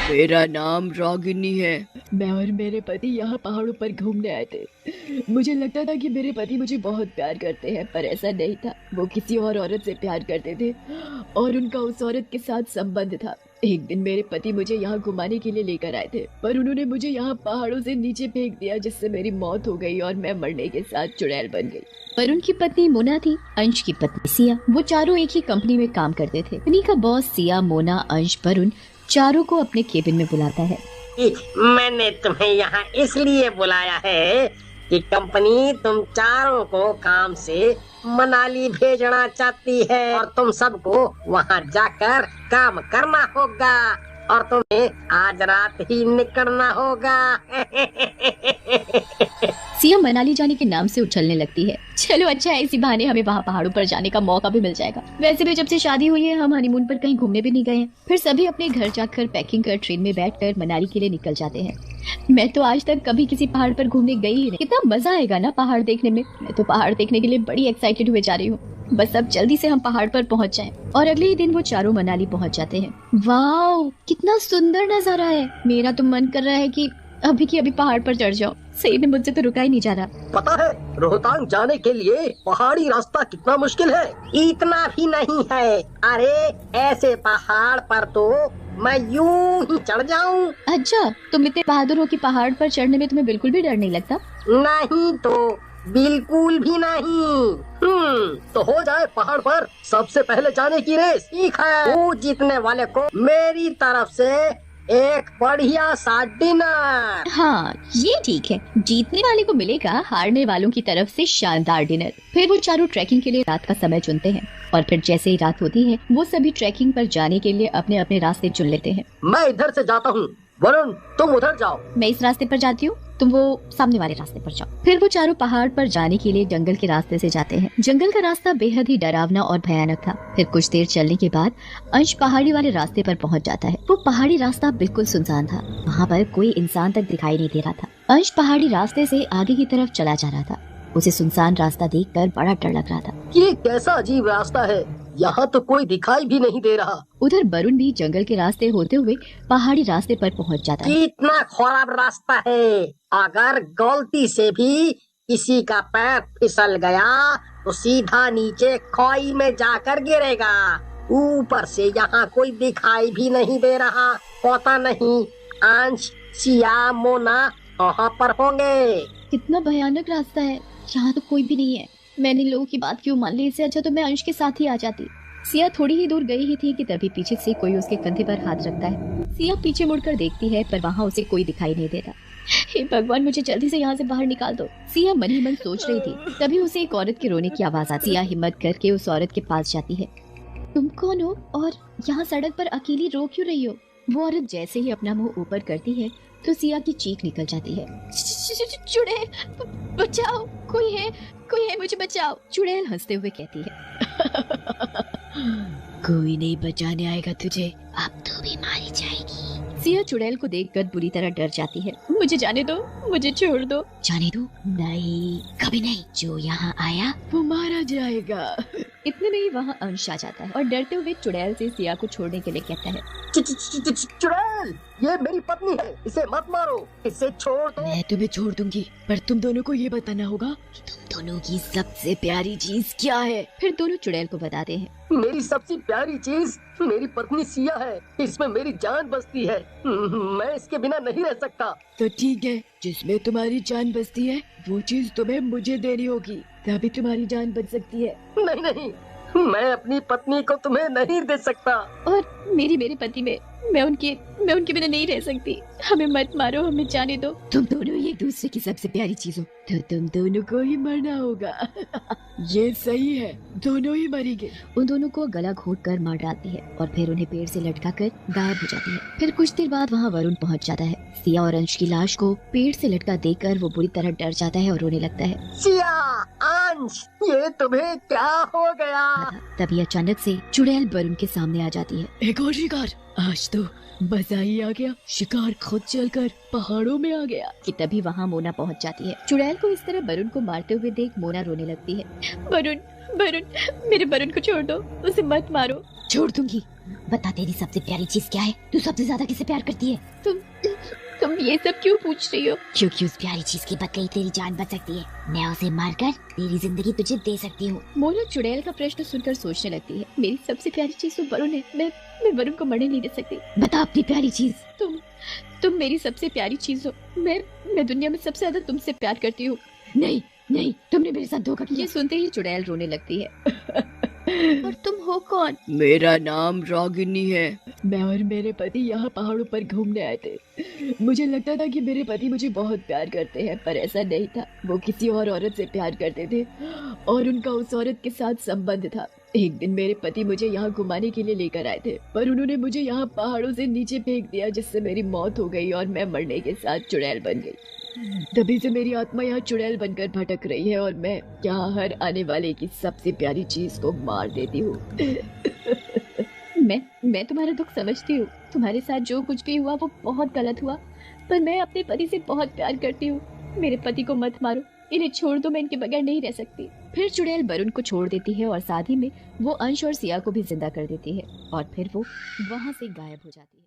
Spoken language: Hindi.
मेरा नाम रागिनी है। मैं और मेरे पति यहाँ पहाड़ों पर घूमने आए थे। मुझे लगता था कि मेरे पति मुझे बहुत प्यार करते हैं, पर ऐसा नहीं था। वो किसी और औरत से प्यार करते थे और उनका उस औरत के साथ संबंध था। एक दिन मेरे पति मुझे यहाँ घुमाने के लिए लेकर आए थे, पर उन्होंने मुझे यहाँ पहाड़ों से नीचे फेंक दिया, जिससे मेरी मौत हो गई और मैं मरने के साथ चुड़ैल बन गई। पर उनकी पत्नी मोना थी, अंश की पत्नी सिया। वो चारों एक ही कंपनी में काम करते थे। कंपनी का बॉस सिया, मोना, अंश, वरुण चारों को अपने केबिन में बुलाता है। मैंने तुम्हें यहाँ इसलिए बुलाया है कि कंपनी तुम चारों को काम से मनाली भेजना चाहती है और तुम सबको वहाँ जाकर काम करना होगा और तुम्हें आज रात ही निकलना होगा। सिया मनाली जाने के नाम से उछलने लगती है। चलो अच्छा है, इसी बहाने हमें वहाँ पहाड़ों पर जाने का मौका भी मिल जाएगा। वैसे भी जब से शादी हुई है हम हनीमून पर कहीं घूमने भी नहीं गए हैं। फिर सभी अपने घर जाकर पैकिंग कर ट्रेन में बैठकर मनाली के लिए निकल जाते हैं। मैं तो आज तक कभी किसी पहाड़ पर घूमने गई ही नहीं। कितना मजा आएगा ना पहाड़ देखने में। मैं तो पहाड़ देखने के लिए बड़ी एक्साइटेड हुए जा रही हूँ। बस अब जल्दी से हम पहाड़ पर पहुँच जाएं। और अगले ही दिन वो चारों मनाली पहुँच जाते हैं। वाह, कितना सुंदर नजारा है। मेरा तो मन कर रहा है कि अभी की अभी पहाड़ पर चढ़ जाओ। सही में मुझसे तो रुका ही नहीं जा रहा। पता है रोहतांग जाने के लिए पहाड़ी रास्ता कितना मुश्किल है? इतना भी नहीं है। अरे ऐसे पहाड़ पर तो मैं यूं ही चढ़ जाऊं। अच्छा, तुम इतने बहादुर हो कि पहाड़ पर चढ़ने में तुम्हें बिल्कुल भी डर नहीं लगता? नहीं तो बिल्कुल भी नहीं। तो हो जाए पहाड़ पर सबसे पहले जाने की रेस। ठीक है, वो जीतने वाले को मेरी तरफ से एक बढ़िया सा डिनर। हाँ ये ठीक है, जीतने वाले को मिलेगा हारने वालों की तरफ से शानदार डिनर। फिर वो चारों ट्रैकिंग के लिए रात का समय चुनते हैं और फिर जैसे ही रात होती है वो सभी ट्रैकिंग पर जाने के लिए अपने अपने रास्ते चुन लेते हैं। मैं इधर से जाता हूँ, वरुण तुम उधर जाओ। मैं इस रास्ते पर जाती हूँ, तुम वो सामने वाले रास्ते पर जाओ। फिर वो चारों पहाड़ पर जाने के लिए जंगल के रास्ते से जाते हैं। जंगल का रास्ता बेहद ही डरावना और भयानक था। फिर कुछ देर चलने के बाद अंश पहाड़ी वाले रास्ते पर पहुंच जाता है। वो पहाड़ी रास्ता बिल्कुल सुनसान था। वहाँ पर कोई इंसान तक दिखाई नहीं दे रहा था। अंश पहाड़ी रास्ते से आगे की तरफ चला जा रहा था। उसे सुनसान रास्ता देखकर बड़ा डर लग रहा था। ये कैसा अजीब रास्ता है, यहाँ तो कोई दिखाई भी नहीं दे रहा। उधर वरुण भी जंगल के रास्ते होते हुए पहाड़ी रास्ते पर पहुंच जाता है। कितना खराब रास्ता है। अगर गलती से भी किसी का पैर फिसल गया तो सीधा नीचे खाई में जाकर गिरेगा। ऊपर से यहाँ कोई दिखाई भी नहीं दे रहा। पता नहीं अंश, सिया, मोना कहाँ पर होंगे। कितना भयानक रास्ता है, यहाँ तो कोई भी नहीं है। मैंने लोगों की बात क्यों मान ली? इससे अच्छा तो मैं अंश के साथ ही आ जाती। सिया थोड़ी ही दूर गई ही थी कि तभी पीछे से कोई उसके कंधे पर हाथ रखता है। सिया पीछे मुड़कर देखती है पर वहाँ उसे कोई दिखाई नहीं देता। हे भगवान, मुझे जल्दी से यहाँ से बाहर निकाल दो, सिया मन ही मन सोच रही थी। तभी उसे एक औरत के रोने की आवाज आती। सिया हिम्मत करके उस औरत के पास जाती है। तुम कौन हो और यहाँ सड़क पर अकेली रो क्यों रही हो? वो औरत जैसे ही अपना मुंह ऊपर करती है तो सिया की चीख निकल जाती है। चुड़ैल, बचाओ, कोई है, मुझे बचाओ। चुड़ैल हंसते हुए कहती है, कोई नहीं बचाने आएगा तुझे, अब तो भी मारी जाएगी। सिया चुड़ैल को देखकर बुरी तरह डर जाती है। मुझे जाने दो, मुझे छोड़ दो। जाने दो? नहीं, कभी नहीं। जो यहाँ आया वो मारा जाएगा। इतने में ही वहाँ अंश आ जाता है और डरते हुए चुड़ैल से सिया को छोड़ने के लिए कहता है, चुड़ैल, ये मेरी पत्नी है, इसे मत मारो, इसे छोड़ दो। मैं तुम्हें छोड़ दूंगी, पर तुम दोनों को ये बताना होगा कि तुम दोनों की सबसे प्यारी चीज क्या है। फिर दोनों चुड़ैल को बताते हैं, मेरी सबसे प्यारी चीज मेरी पत्नी सिया है। इसमें मेरी जान बसती है। मैं इसके बिना नहीं रह सकता। तो ठीक है, जिसमें तुम्हारी जान बसती है वो चीज तुम्हें मुझे देनी होगी, तभी तुम्हारी जान बच सकती है। नहीं नहीं, मैं अपनी पत्नी को तुम्हें नहीं दे सकता। और मेरे पति में मैं उनके बिना नहीं रह सकती। हमें मत मारो, हमें जाने दो। तुम दोनों एक दूसरे की सबसे प्यारी चीज हो, तो तुम दोनों को ही मरना होगा। ये सही है, दोनों ही मरेंगे। उन दोनों को गला घोट कर मार डालती है और फिर उन्हें पेड़ से लटका कर गायब हो जाती है। फिर कुछ देर बाद वहाँ वरुण पहुँच जाता है। सिया और अंश की लाश को पेड़ से लटका देखकर वो बुरी तरह डर जाता है और रोने लगता है। सिया, अंश, ये तुम्हें क्या हो गया? तभी अचानक से चुड़ैल वरुण के सामने आ जाती है। एक और शिकार, आज तो मजा ही आ गया। शिकार खुद चलकर पहाड़ों में आ गया। कि तभी वहाँ मोना पहुँच जाती है। चुड़ैल को इस तरह वरुण को मारते हुए देख मोना रोने लगती है। वरुण, मेरे वरुण को छोड़ दो, उसे मत मारो। छोड़ दूंगी, बता तेरी सबसे प्यारी चीज क्या है? तू सबसे ज्यादा किससे प्यार करती है? तुम ये सब क्यों पूछ रही हो? क्योंकि उस प्यारी चीज की बदले तेरी जान बच सकती है। मैं उसे मारकर तेरी जिंदगी तुझे दे सकती हूँ। मोना चुड़ैल का प्रश्न सुनकर सोचने लगती है। मेरी सबसे प्यारी चीज तो वरुण है। मैं वरुण को मरने नहीं दे सकती। बता अपनी प्यारी चीज। तुम मेरी सबसे प्यारी चीज हो। मैं दुनिया में सबसे ज्यादा तुमसे प्यार करती हूँ। नहीं नहीं, तुमने मेरे साथ धोखा किया। ये सुनते ही चुड़ैल रोने लगती है। और तुम हो कौन? मेरा नाम रागिनी है। मैं और मेरे पति यहाँ पहाड़ों पर घूमने आए थे। मुझे लगता था कि मेरे पति मुझे बहुत प्यार करते हैं, पर ऐसा नहीं था। वो किसी और औरत से प्यार करते थे और उनका उस औरत के साथ संबंध था। एक दिन मेरे पति मुझे यहाँ घुमाने के लिए लेकर आए थे, पर उन्होंने मुझे यहाँ पहाड़ों से नीचे फेंक दिया, जिससे मेरी मौत हो गई और मैं मरने के साथ चुड़ैल बन गई। तभी से मेरी आत्मा यहाँ चुड़ैल बनकर भटक रही है और मैं यहाँ हर आने वाले की सबसे प्यारी चीज को मार देती हूँ। मैं तुम्हारा दुख समझती हूँ। तुम्हारे साथ जो कुछ भी हुआ वो बहुत गलत हुआ, पर मैं अपने पति से बहुत प्यार करती हूँ। मेरे पति को मत मारो, इन्हें छोड़ दो, मैं इनके बगैर नहीं रह सकती। फिर चुड़ैल वरुण को छोड़ देती है और साथ ही में वो अंश और सिया को भी जिंदा कर देती है और फिर वो वहाँ से गायब हो जाती है।